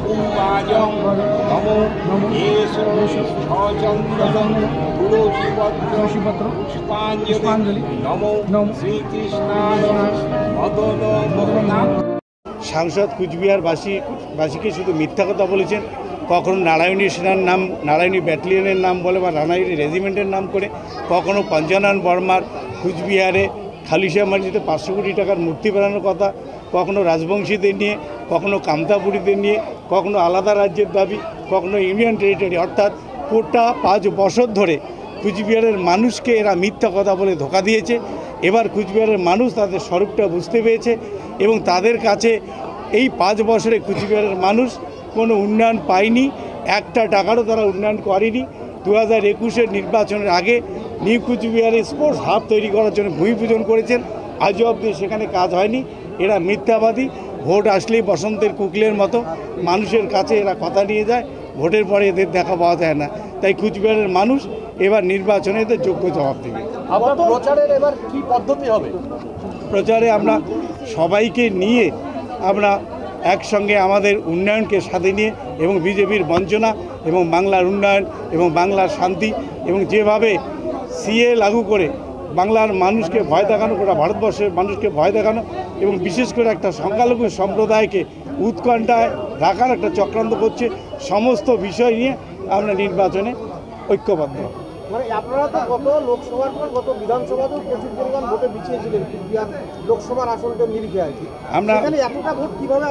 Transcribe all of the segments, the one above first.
पूर्वाजं नमो येषु सचन्दनं तुलसीपत्र पुष्पाञ्जलि नमो श्रीकृष्णाय मदन मोहनाय। সাংসদ কুচবিহারবাসীকে শুধু মিথ্যা কথা বলেছেন। কখনো নারায়ণী সেনার নাম, নারায়ণী ব্যাটালিয়নের নাম বলে বা নারায়ণী রেজিমেন্টের নাম করে, কখনো পঞ্চানন বর্মার কুচবিহারে খালিশা মসজিদে 500 কোটি টাকার মূর্তি বানানোর কথা, কখনো রাজবংশীদের নিয়ে, কখনো কামতাপুরীদের নিয়ে, কখনো আলাদা রাজ্যের দাবি, কখনো ইউনিয়ন টেরিটরি। অর্থাৎ গোটা 5 বছর ধরে কুচবিহারের মানুষকে এরা মিথ্যা কথা বলে ধোঁকা দিয়েছে। এবার কুচবিহারের মানুষ তাদের স্বরূপটা বুঝতে পেরেছে এবং তাদের কাছে এই 5 বছরে কুচবিহারের মানুষ কোনো উন্নয়ন পায়নি, একটা টাকারও তারা উন্নয়ন করেনি। 2021-এর নির্বাচনের আগে নিউ কুচবিহারে স্পোর্টস হাব তৈরি করার জন্য ভূমি পূজন করেছেন, আজও অবধি সেখানে কাজ হয়নি। এরা মিথ্যাবাদী। ভোট আসলেই বসন্তের কুকিলের মতো মানুষের কাছে এরা কথা নিয়ে যায়, ভোটের পরে এদের দেখা পাওয়া যায় না। তাই কুচবিহারের মানুষ এবার নির্বাচনে এদের যোগ্য জবাব দেবে। আবার প্রচারের এবার কি পদ্ধতি হবে? প্রচারে আমরা সবাইকে নিয়ে আমরা একসঙ্গে আমাদের উন্নয়নকে সাথে নিয়ে এবং বিজেপির বঞ্চনা এবং বাংলার উন্নয়ন এবং বাংলার শান্তি এবং যেভাবে সিএ লাগু করে বাংলার মানুষকে ভয় দেখানো, গোটা ভারতবর্ষের মানুষকে ভয় দেখানো এবং বিশেষ করে একটা সংখ্যালঘু সম্প্রদায়কে উৎকণ্ঠায় রাখার একটা চক্রান্ত করছে, সমস্ত বিষয় নিয়ে আমরা নির্বাচনে ঐক্যবদ্ধ। মানে আপনারা তো গত লোকসভার পর গত বিধানসভাতেও প্রচুর পরিমাণ ভোটে পিছিয়েছিলেন কুচবিহার লোকসভার আসনটার নিরিখে আর কি। এতটা ভোট কীভাবে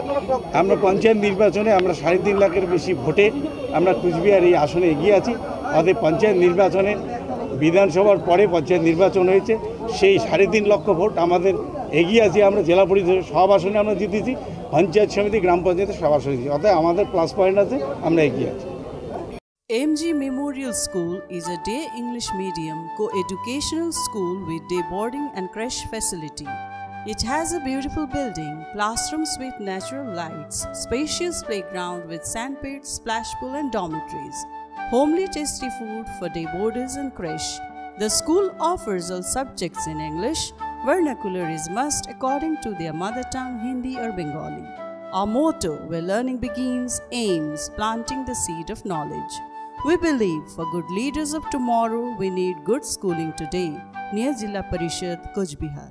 আমরা পঞ্চায়েত নির্বাচনে আমরা 3.5 লাখের বেশি ভোটে আমরা কুচবিহার এই আসনে এগিয়ে আছি। অতএব পঞ্চায়েত নির্বাচনে বিধানসভার পরে পঞ্চায়েত নির্বাচন হয়েছে, সেই 3.5 লক্ষ ভোট আমাদের এগিয়ে আছি। আমরা জেলা পরিষদ সব আসনে আমরা জিতেছি, পঞ্চায়েত সমিতি গ্রাম পঞ্চায়েতের সব আসনে জিতেছি। অতএব আমাদের প্লাস পয়েন্ট আছে, আমরা এগিয়ে আছি। MG Memorial School is a day English medium co-educational school with day boarding and creche facility. It has a beautiful building, classrooms with natural lights, spacious playground with sandpit, splash pool and dormitories, homely tasty food for day boarders and creche. The school offers all subjects in English. Vernacular is must according to their mother tongue Hindi or Bengali. Our motto, where learning begins, aims planting the seed of knowledge. We believe for good leaders of tomorrow, we need good schooling today. Near Jilla Parishad, Kuch Bihar.